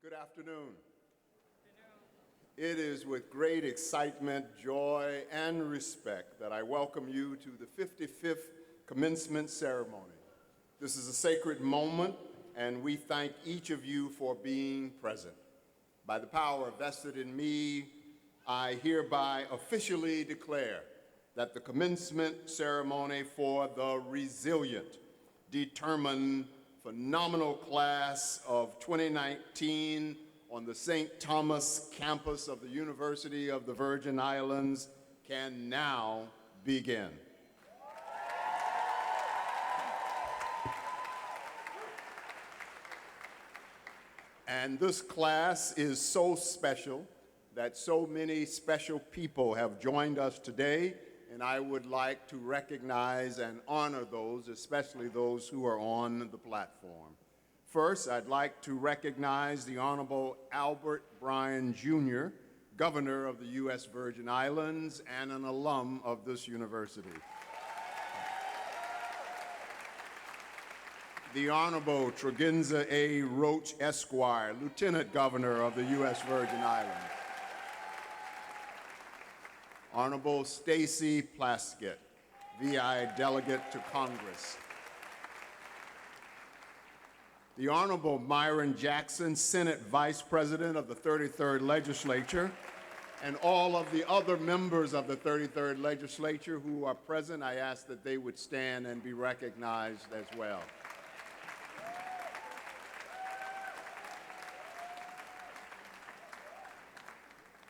Good afternoon. It is with great excitement, joy, and respect that I welcome you to the 55th Commencement ceremony. This is a sacred moment, and we thank each of you for being present. By the power vested in me, I hereby officially declare that the commencement ceremony for the resilient, determined, phenomenal class of 2019 on the St. Thomas campus of the University of the Virgin Islands can now begin. And this class is so special that so many special people have joined us today, and I would like to recognize and honor those, especially those who are on the platform. First, I'd like to recognize the Honorable Albert Bryan, Jr., Governor of the U.S. Virgin Islands and an alum of this university. The Honorable Tregenza A. Roach, Esquire, Lieutenant Governor of the U.S. Virgin Islands. Honorable Stacy Plaskett, VI Delegate to Congress. The Honorable Myron Jackson, Senate Vice President of the 33rd Legislature, and all of the other members of the 33rd Legislature who are present, I ask that they would stand and be recognized as well.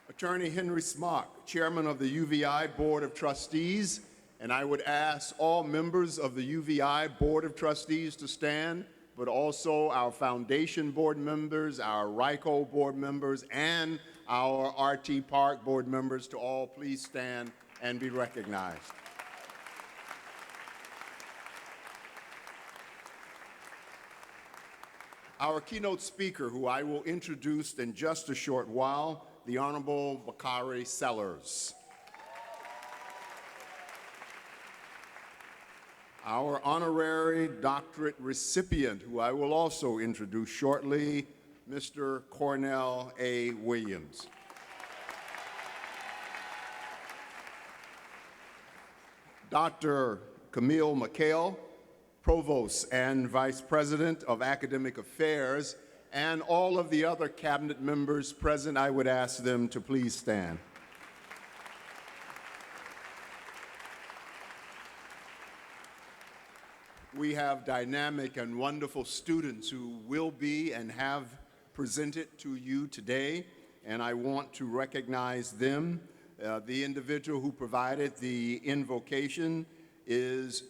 Attorney Henry Smock, Chairman of the UVI Board of Trustees, and I would ask all members of the UVI Board of Trustees to stand, but also our Foundation Board members, our RICO Board members, and our RT Park Board members to all please stand and be recognized. Our keynote speaker, who I will introduce in just a short while, the Honorable Bakari Sellers. Our honorary doctorate recipient, who I will also introduce shortly, Mr. Cornell A. Williams. Dr. Camille McHale, Provost and Vice President of Academic Affairs, and all of the other cabinet members present, I would ask them to please stand. We have dynamic and wonderful students who will be and have presented to you today, and I want to recognize them. The individual who provided the invocation is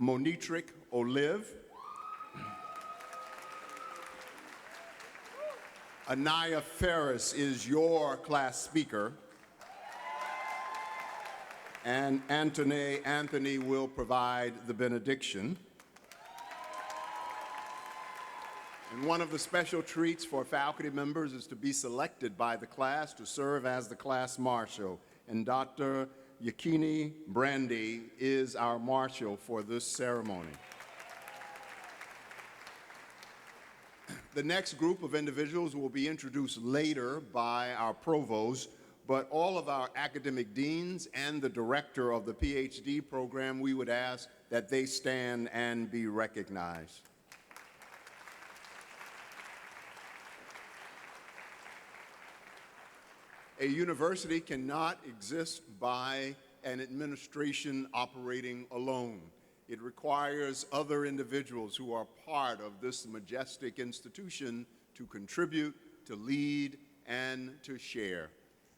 Monitrick Olive. Anaya Ferris is your class speaker, and Anthony will provide the benediction. And one of the special treats for faculty members is to be selected by the class to serve as the class marshal, and Dr. Yakini Brandy is our marshal for this ceremony. The next group of individuals will be introduced later by our provost, but all of our academic deans and the director of the PhD program, we would ask that they stand and be recognized. A university cannot exist by an administration operating alone. It requires other individuals who are part of this majestic institution to contribute, to lead, and to share.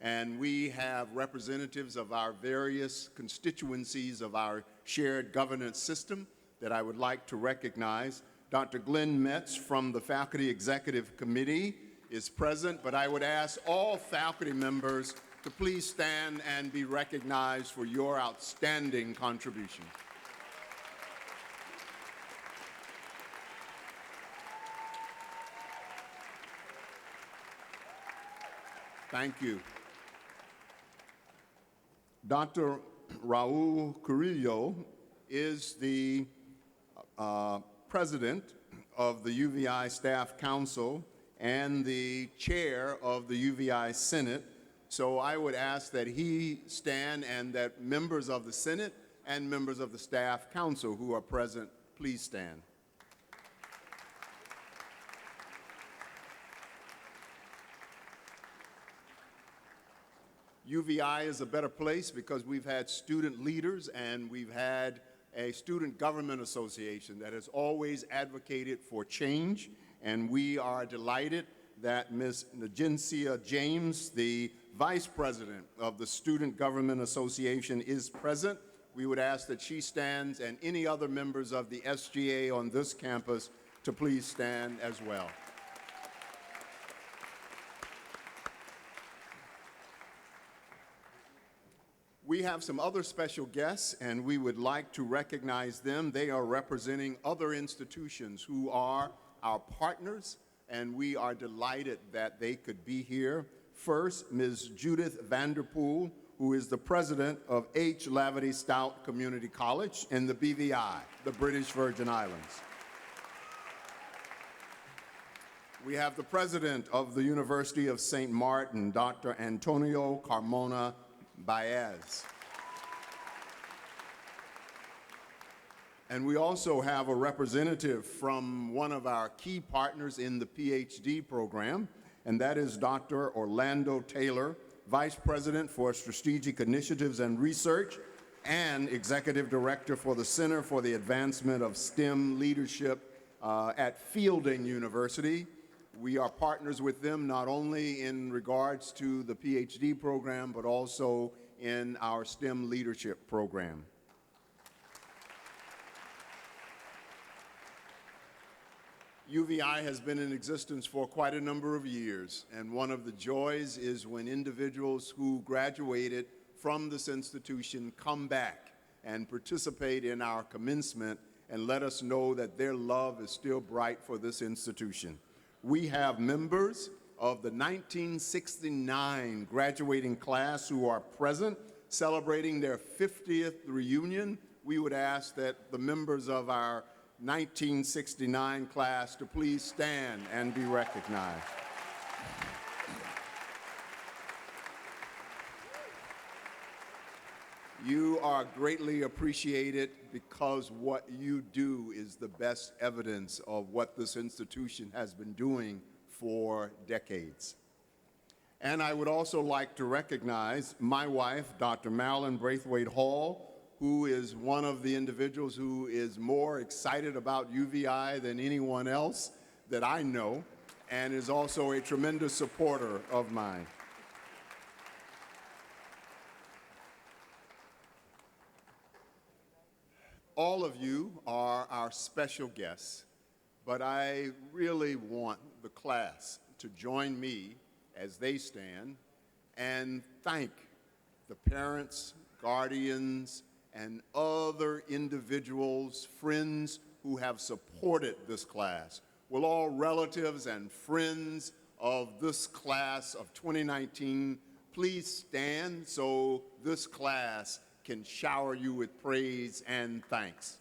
And we have representatives of our various constituencies of our shared governance system that I would like to recognize. Dr. Glenn Metz from the Faculty Executive Committee is present, but I would ask all faculty members to please stand and be recognized for your outstanding contribution. Thank you. Dr. Raul Carrillo is the president of the UVI Staff Council and the chair of the UVI Senate. So I would ask that he stand and that members of the Senate and members of the Staff Council who are present, please stand. UVI is a better place because we've had student leaders and we've had a student government association that has always advocated for change, and we are delighted that Ms. Nagencia James, the Vice President of the Student Government Association, is present. We would ask that she stands and any other members of the SGA on this campus to please stand as well. We have some other special guests, and we would like to recognize them. They are representing other institutions who are our partners, and we are delighted that they could be here. First, Ms. Judith Vanderpool, who is the president of H. Lavity Stout Community College in the BVI, the British Virgin Islands. We have the president of the University of St. Martin, Dr. Antonio Carmona Baez. And we also have a representative from one of our key partners in the PhD program, and that is Dr. Orlando Taylor, Vice President for Strategic Initiatives and Research and Executive Director for the Center for the Advancement of STEM Leadership at Fielding University. We are partners with them not only in regards to the PhD program, but also in our STEM leadership program. UVI has been in existence for quite a number of years, and one of the joys is when individuals who graduated from this institution come back and participate in our commencement and let us know that their love is still bright for this institution. We have members of the 1969 graduating class who are present, celebrating their 50th reunion. We would ask that the members of our 1969 class to please stand and be recognized. You are greatly appreciated because what you do is the best evidence of what this institution has been doing for decades. And I would also like to recognize my wife, Dr. Marilyn Braithwaite Hall, who is one of the individuals who is more excited about UVI than anyone else that I know, and is also a tremendous supporter of mine. All of you are our special guests, but I really want the class to join me as they stand and thank the parents, guardians, and other individuals, friends who have supported this class. Will all relatives and friends of this class of 2019 please stand so this class can shower you with praise and thanks.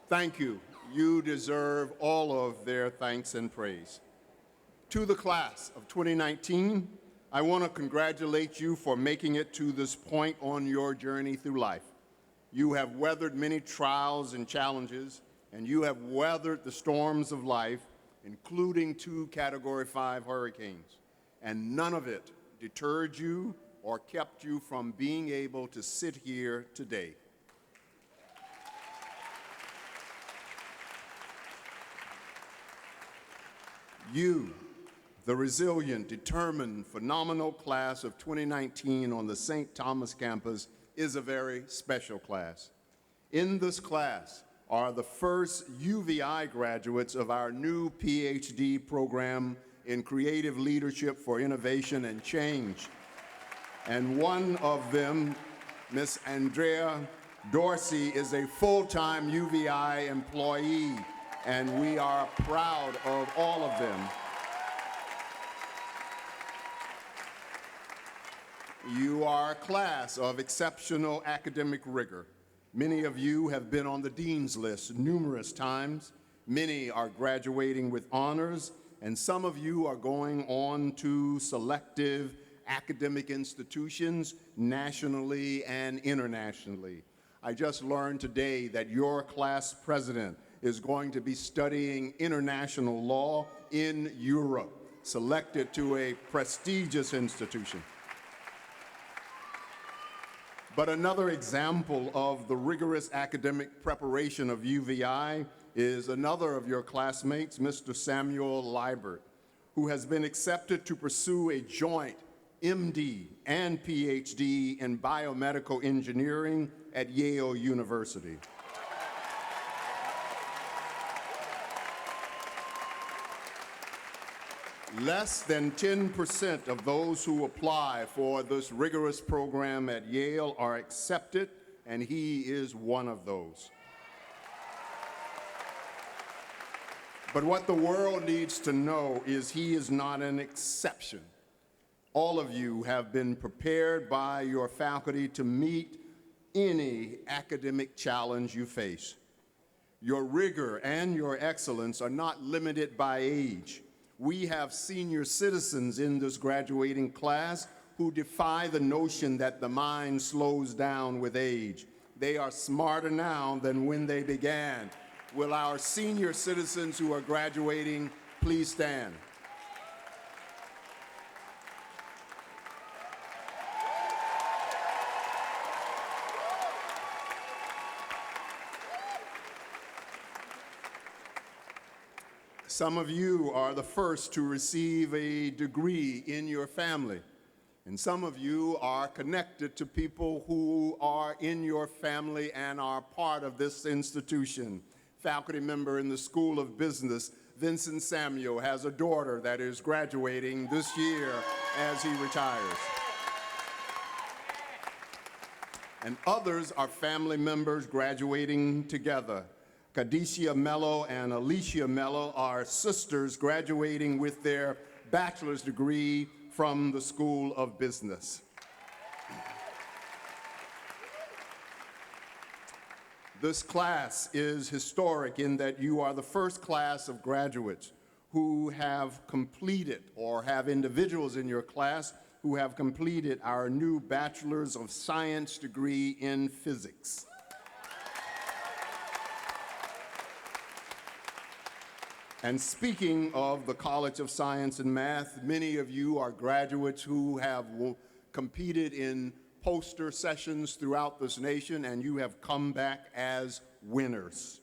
Thank you. You deserve all of their thanks and praise. To the class of 2019, I want to congratulate you for making it to this point on your journey through life. You have weathered many trials and challenges, and you have weathered the storms of life, including 2 Category 5 hurricanes, and none of it deterred you or kept you from being able to sit here today. You, the resilient, determined, phenomenal class of 2019 on the St. Thomas campus, is a very special class. In this class are the first UVI graduates of our new PhD program in Creative Leadership for Innovation and Change. And one of them Miss Andrea Dorsey is a full-time UVI employee, and we are proud of all of them. You are a class of exceptional academic rigor. Many of you have been on the dean's list numerous times. Many are graduating with honors, and some of you are going on to selective academic institutions nationally and internationally. I just learned today that your class president is going to be studying international law in Europe, selected to a prestigious institution. But another example of the rigorous academic preparation of UVI is another of your classmates, Mr. Samuel Liebert, who has been accepted to pursue a joint MD and PhD in biomedical engineering at Yale University. Less than 10% of those who apply for this rigorous program at Yale are accepted, and he is one of those. But what the world needs to know is he is not an exception. All of you have been prepared by your faculty to meet any academic challenge you face. Your rigor and your excellence are not limited by age. We have senior citizens in this graduating class who defy the notion that the mind slows down with age. They are smarter now than when they began. Will our senior citizens who are graduating please stand? Some of you are the first to receive a degree in your family, and some of you are connected to people who are in your family and are part of this institution. Faculty member in the School of Business, Vincent Samuel, has a daughter that is graduating this year as he retires. And others are family members graduating together. Kadisha Mello and Alicia Mello are sisters graduating with their bachelor's degree from the School of Business. This class is historic in that you are the first class of graduates who have completed, or have individuals in your class who have completed our new Bachelor's of Science degree in physics. And speaking of the College of Science and Math, many of you are graduates who have competed in poster sessions throughout this nation, and you have come back as winners.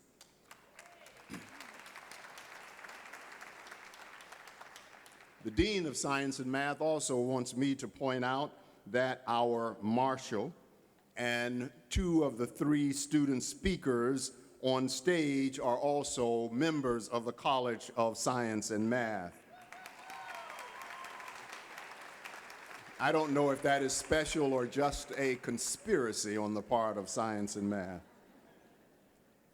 The Dean of Science and Math also wants me to point out that our marshal and two of the three student speakers on stage are also members of the College of Science and Math. I don't know if that is special or just a conspiracy on the part of Science and Math.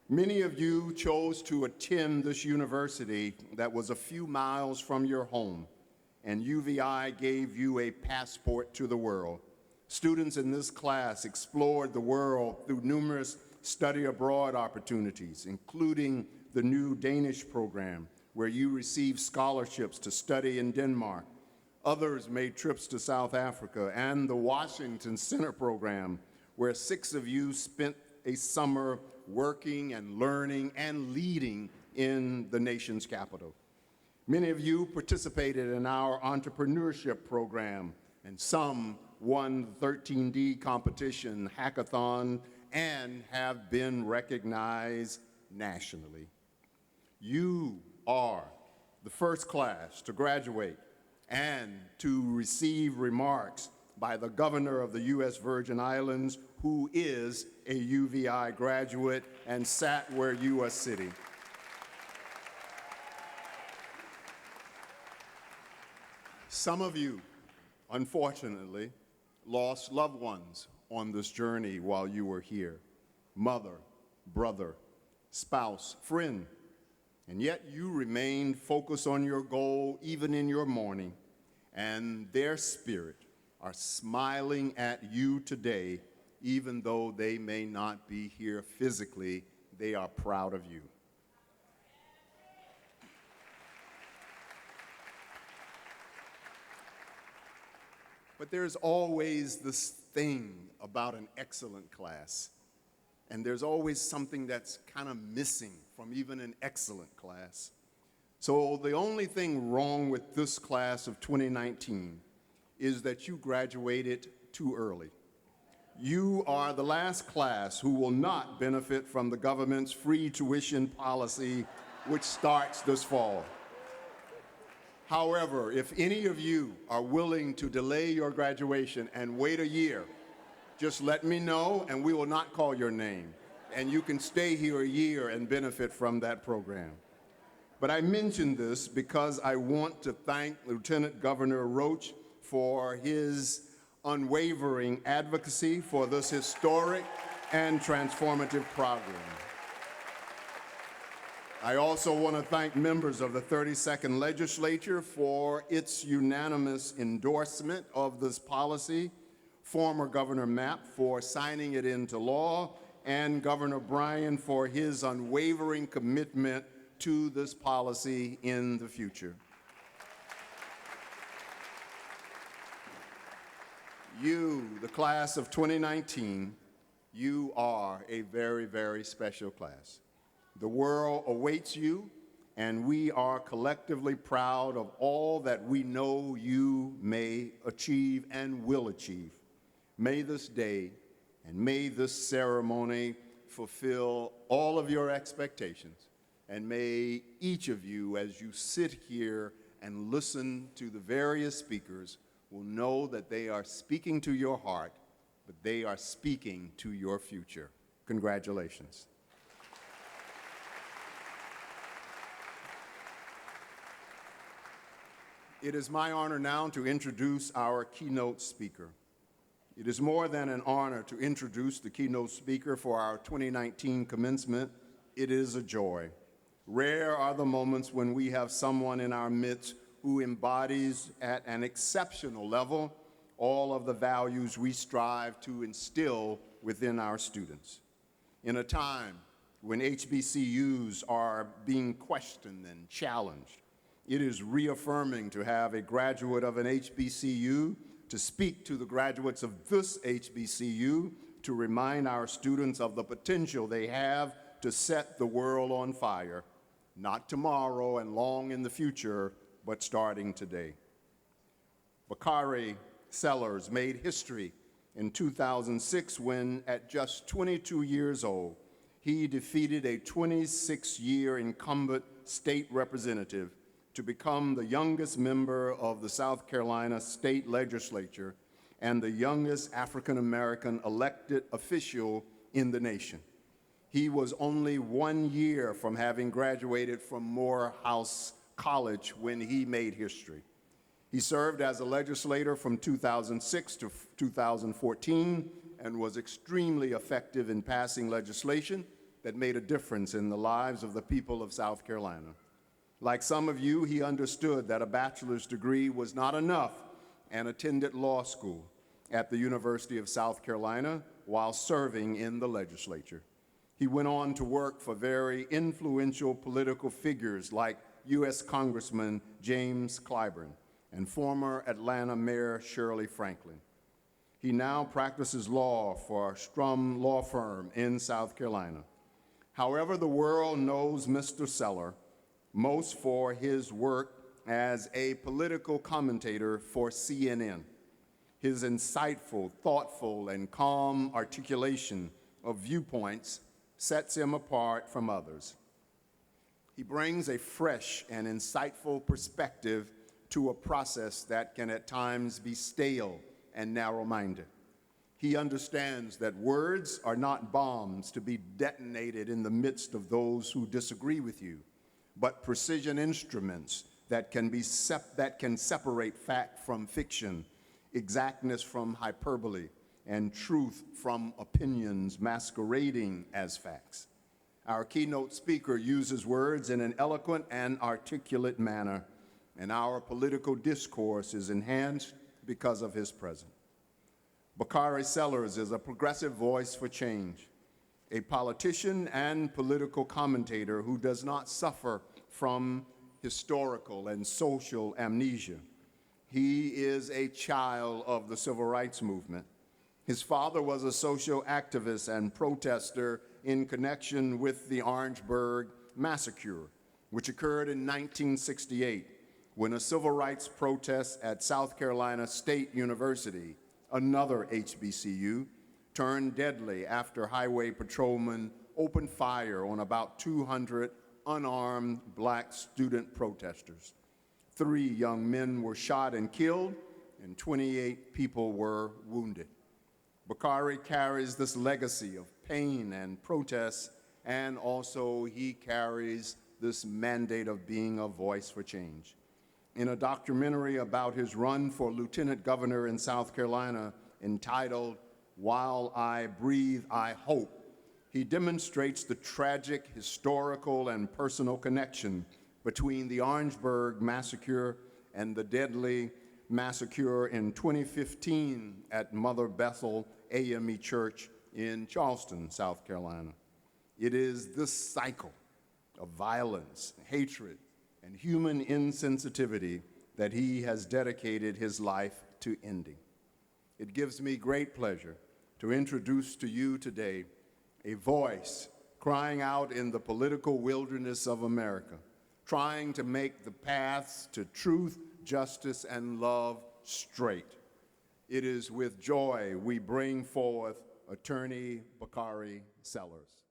Many of you chose to attend this university that was a few miles from your home, and UVI gave you a passport to the world. Students in this class explored the world through numerous study abroad opportunities, including the new Danish program, where you received scholarships to study in Denmark. Others made trips to South Africa, and the Washington Center program, where 6 of you spent a summer working and learning and leading in the nation's capital. Many of you participated in our entrepreneurship program, and some won the 13D competition hackathon and have been recognized nationally. You are the first class to graduate and to receive remarks by the governor of the U.S. Virgin Islands, who is a UVI graduate and sat where you are sitting. Some of you, unfortunately, lost loved ones on this journey while you were here. Mother, brother, spouse, friend, and yet you remained focused on your goal even in your mourning, and their spirit are smiling at you today, even though they may not be here physically. They are proud of you. But there's always this thing about an excellent class, and there's always something that's kind of missing from even an excellent class. So the only thing wrong with this class of 2019 is that you graduated too early. You are the last class who will not benefit from the government's free tuition policy, which starts this fall. However, if any of you are willing to delay your graduation and wait a year, just let me know and we will not call your name. And you can stay here a year and benefit from that program. But I mention this because I want to thank Lieutenant Governor Roach for his unwavering advocacy for this historic and transformative program. I also want to thank members of the 32nd Legislature for its unanimous endorsement of this policy, former Governor Mapp for signing it into law, and Governor Bryan for his unwavering commitment to this policy in the future. You, the class of 2019, you are a very, very special class. The world awaits you, and we are collectively proud of all that we know you may achieve and will achieve. May this day and may this ceremony fulfill all of your expectations, and may each of you, as you sit here and listen to the various speakers, will know that they are speaking to your heart, but they are speaking to your future. Congratulations. It is my honor now to introduce our keynote speaker. It is more than an honor to introduce the keynote speaker for our 2019 commencement. It is a joy. Rare are the moments when we have someone in our midst who embodies at an exceptional level all of the values we strive to instill within our students. In a time when HBCUs are being questioned and challenged, it is reaffirming to have a graduate of an HBCU to speak to the graduates of this HBCU to remind our students of the potential they have to set the world on fire, not tomorrow and long in the future, but starting today. Bakari Sellers made history in 2006 when, at just 22 years old, he defeated a 26-year incumbent state representative to become the youngest member of the South Carolina State Legislature and the youngest African-American elected official in the nation. He was only 1 year from having graduated from Morehouse College when he made history. He served as a legislator from 2006 to 2014 and was extremely effective in passing legislation that made a difference in the lives of the people of South Carolina. Like some of you, he understood that a bachelor's degree was not enough and attended law school at the University of South Carolina while serving in the legislature. He went on to work for very influential political figures like U.S. Congressman James Clyburn and former Atlanta Mayor Shirley Franklin. He now practices law for Strum Law Firm in South Carolina. However, the world knows Mr. Sellers most for his work as a political commentator for CNN. His insightful, thoughtful, and calm articulation of viewpoints sets him apart from others. He brings a fresh and insightful perspective to a process that can at times be stale and narrow-minded. He understands that words are not bombs to be detonated in the midst of those who disagree with you, but precision instruments that can separate fact from fiction, exactness from hyperbole, and truth from opinions masquerading as facts. Our keynote speaker uses words in an eloquent and articulate manner, and our political discourse is enhanced because of his presence. Bakari Sellers is a progressive voice for change, a politician and political commentator who does not suffer from historical and social amnesia. He is a child of the civil rights movement. His father was a social activist and protester in connection with the Orangeburg Massacre, which occurred in 1968 when a civil rights protest at South Carolina State University, another HBCU, turned deadly after highway patrolmen opened fire on about 200 unarmed black student protesters. 3 young men were shot and killed, and 28 people were wounded. Bakari carries this legacy of pain and protest, and also he carries this mandate of being a voice for change. In a documentary about his run for lieutenant governor in South Carolina entitled "While I Breathe, I Hope," he demonstrates the tragic historical and personal connection between the Orangeburg Massacre and the deadly massacre in 2015 at Mother Bethel AME Church in Charleston, South Carolina. It is this cycle of violence, hatred, and human insensitivity that he has dedicated his life to ending. It gives me great pleasure to introduce to you today a voice crying out in the political wilderness of America, trying to make the paths to truth, justice, and love straight. It is with joy we bring forth Attorney Bakari Sellers.